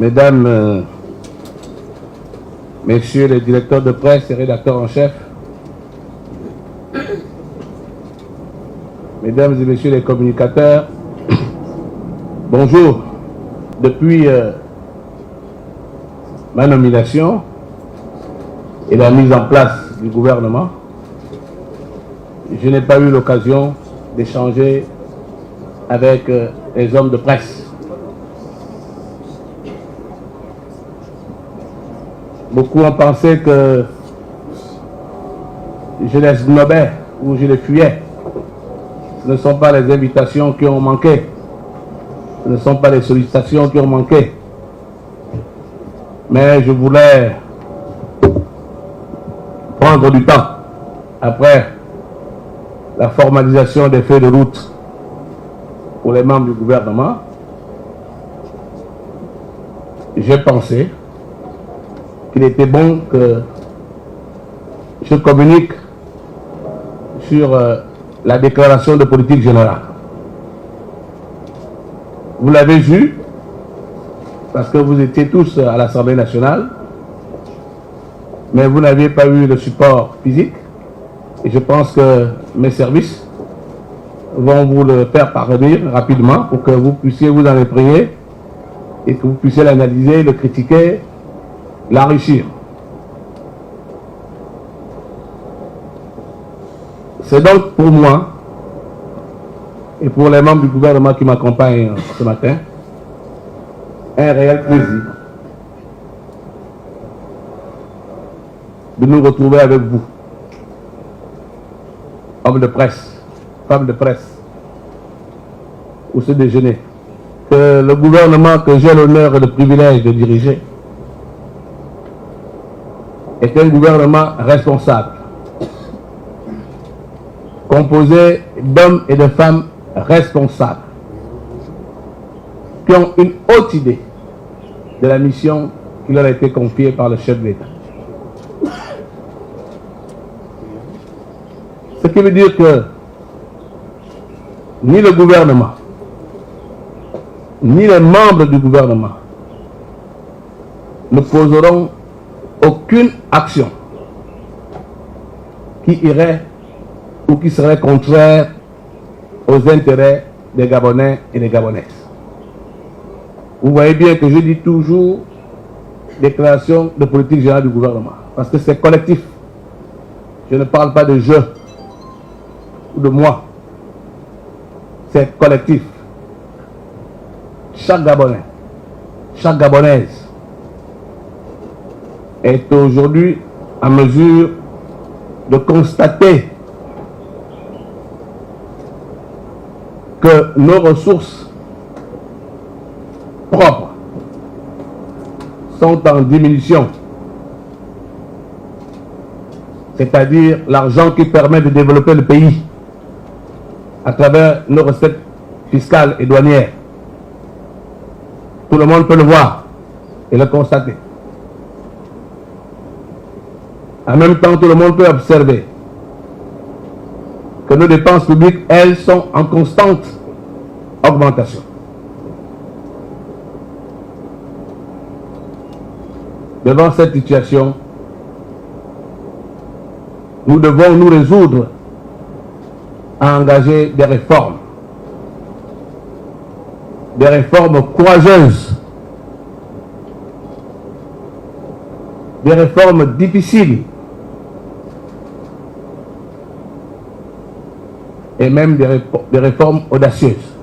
Mesdames, Messieurs les directeurs de presse et rédacteurs en chef, Mesdames et Messieurs les communicateurs, bonjour. Depuis ma nomination et la mise en place du gouvernement, je n'ai pas eu l'occasion d'échanger avec les hommes de presse. Beaucoup ont pensé que je les snobais ou je les fuyais. Ce ne sont pas les invitations qui ont manqué. Ce ne sont pas les sollicitations qui ont manqué. Mais je voulais prendre du temps après la formalisation des feuilles de route pour les membres du gouvernement. J'ai pensé qu'il était bon que je communique sur la déclaration de politique générale. Vous l'avez vu, parce que vous étiez tous à l'Assemblée nationale, mais vous n'aviez pas eu le support physique, et je pense que mes services vont vous le faire parvenir rapidement pour que vous puissiez vous en imprégner et que vous puissiez l'analyser, le critiquer, l'enrichir. C'est donc pour moi et pour les membres du gouvernement qui m'accompagnent ce matin un réel plaisir de nous retrouver avec vous, hommes de presse, femmes de presse, pour ce déjeuner. Que le gouvernement que j'ai l'honneur et le privilège de diriger est un gouvernement responsable, composé d'hommes et de femmes responsables, qui ont une haute idée de la mission qui leur a été confiée par le chef de l'État. Ce qui veut dire que ni le gouvernement, ni les membres du gouvernement ne poseront aucune action qui irait ou qui serait contraire aux intérêts des Gabonais et des Gabonaises. Vous voyez bien que je dis toujours déclaration de politique générale du gouvernement, parce que c'est collectif. Je ne parle pas de je ou de moi. C'est collectif. Chaque Gabonais, chaque Gabonaise est aujourd'hui en mesure de constater que nos ressources propres sont en diminution. C'est-à-dire l'argent qui permet de développer le pays à travers nos recettes fiscales et douanières. Tout le monde peut le voir et le constater. En même temps, tout le monde peut observer que nos dépenses publiques, elles, sont en constante augmentation. Devant cette situation, nous devons nous résoudre à engager des réformes courageuses, des réformes difficiles, et même des réformes audacieuses.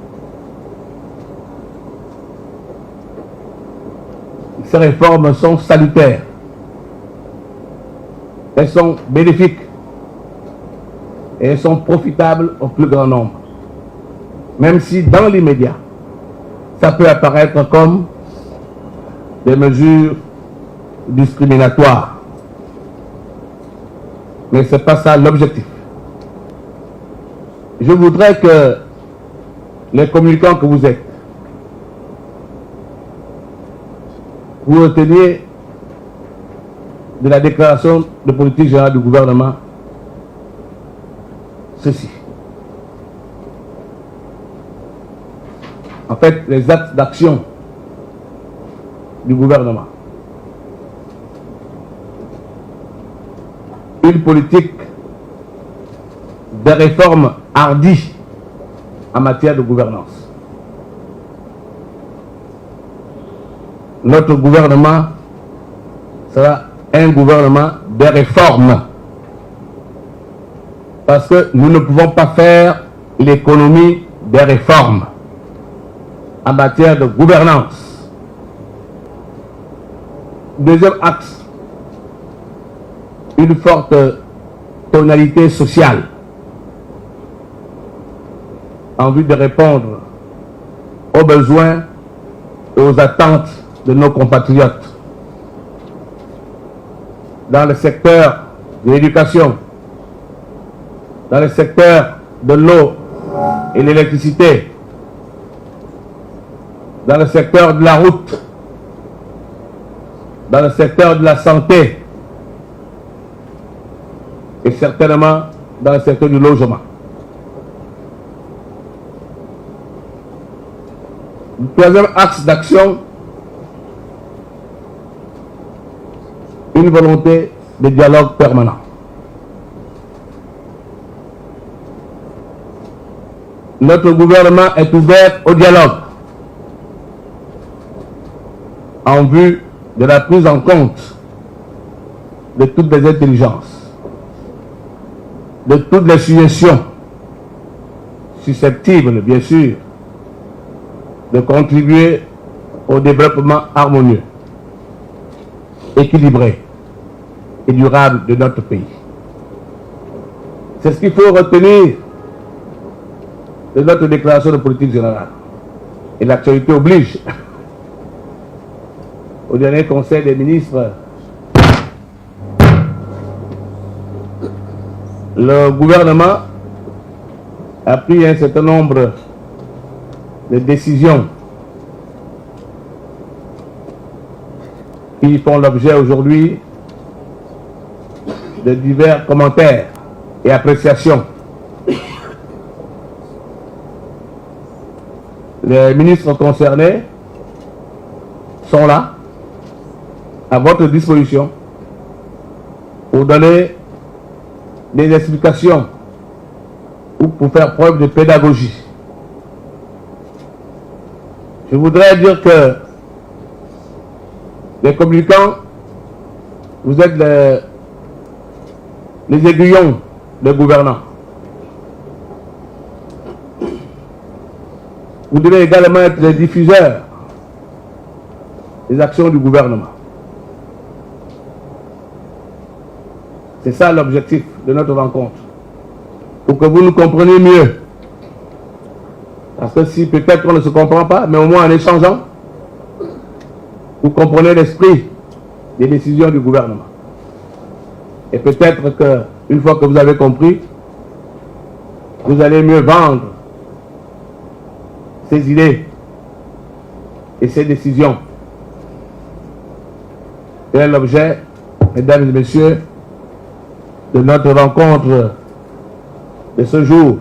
Ces réformes sont salutaires, elles sont bénéfiques et elles sont profitables au plus grand nombre. Même si dans l'immédiat, ça peut apparaître comme des mesures discriminatoires. Mais ce n'est pas ça l'objectif. Je voudrais que les communicants que vous êtes, vous reteniez de la déclaration de politique générale du gouvernement ceci. En fait, les actes d'action du gouvernement. Une politique de réforme hardie en matière de gouvernance. Notre gouvernement sera un gouvernement de réforme. Parce que nous ne pouvons pas faire l'économie des réformes en matière de gouvernance. Deuxième axe, une forte tonalité sociale en vue de répondre aux besoins et aux attentes de nos compatriotes dans le secteur de l'éducation, dans le secteur de l'eau et l'électricité, dans le secteur de la route, dans le secteur de la santé et certainement dans le secteur du logement. Le troisième axe d'action, une volonté de dialogue permanent. Notre gouvernement est ouvert au dialogue en vue de la prise en compte de toutes les intelligences, de toutes les suggestions susceptibles, bien sûr, de contribuer au développement harmonieux, équilibré et durable de notre pays. C'est ce qu'il faut retenir de notre déclaration de politique générale. Et l'actualité oblige. Au dernier Conseil des ministres, le gouvernement a pris un certain nombre de décisions qui font l'objet aujourd'hui de divers commentaires et appréciations. Les ministres concernés sont là, à votre disposition, pour donner des explications ou pour faire preuve de pédagogie. Je voudrais dire que les communicants, vous êtes les aiguillons des gouvernants. Vous devez également être les diffuseurs des actions du gouvernement. C'est ça l'objectif de notre rencontre. Pour que vous nous compreniez mieux. Parce que si peut-être on ne se comprend pas, mais au moins en échangeant, vous comprenez l'esprit des décisions du gouvernement. Et peut-être qu'une fois que vous avez compris, vous allez mieux vendre ces idées et ces décisions. C'est l'objet, mesdames et messieurs, de notre rencontre de ce jour.